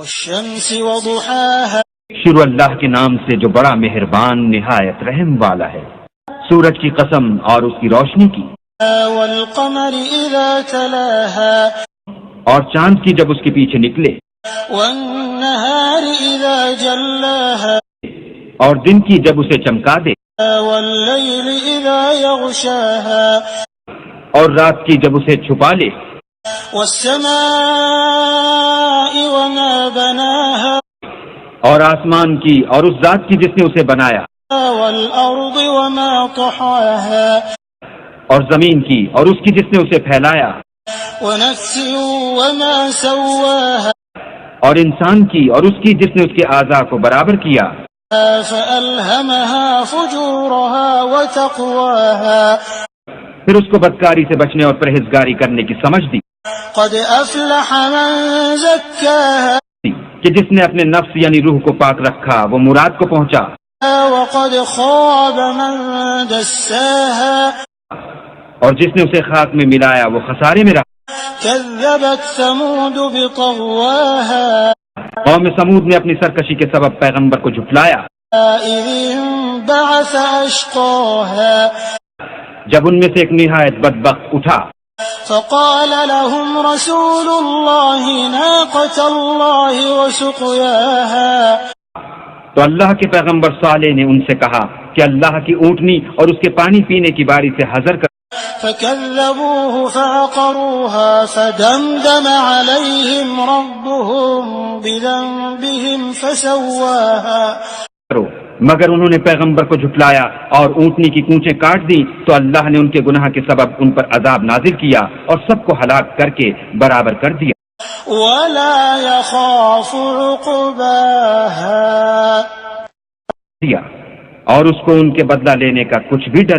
والشمس وضحاها شروع اللہ کے نام سے جو بڑا مہربان نہایت رحم والا ہے۔ سورج کی قسم اور اس کی روشنی کی، والقمر إذا تلاها اور چاند کی جب اس کے پیچھے نکلے، والنهار إذا جلاها اور دن کی جب اسے چمکا دے، والليل إذا يغشاها اور رات کی جب اسے چھپا لے، والسماء وما بناها اور آسمان کی اور اس ذات کی جس نے اسے بنایا، والأرض وما طحاها اور زمین کی اور اس کی جس نے اسے پھیلایا، ونفس وما سواها اور انسان کی اور اس کی جس نے اس کے اعضاء کو برابر کیا، فألهمها فجورها وتقواها پھر اس کو بدکاری سے بچنے اور پرہیزگاری کرنے کی سمجھ دی قد أفلح من زكاها کہ جس نے اپنے نفس یعنی روح کو پاک رکھا وہ مراد کو پہنچا، وقد خاب من دساها اور جس نے اسے خاک میں ملایا وہ خسارے میں رہا۔ كذبت ثمود بطغواها قوم سمود نے اپنی سرکشی کے سبب پیغمبر کو جھٹلایا إذ انبعث أشقاها جب ان میں سے ایک نہایت بدبخت اٹھا فقال لهم رسول الله ناقة الله وسقياها تو اللہ کے پیغمبر صالح نے ان سے کہا کہ اللہ کی اونٹنی اور اس کے پانی پینے کی باری سے حذر فكذبوه فعقروها فدمدم عليهم ربهم بذنبهم فسواها کرو، مگر انہوں نے پیغمبر کو جھٹلایا اور اونٹنی کی کونچیں کاٹ دی تو اللہ نے ان کے گناہ کے سبب ان پر عذاب نازل کیا اور سب کو ہلاک کر کے برابر کر دیا۔ ولا يخاف عقباها اور اس کو ان کے بدلہ لینے کا کچھ بھی ڈر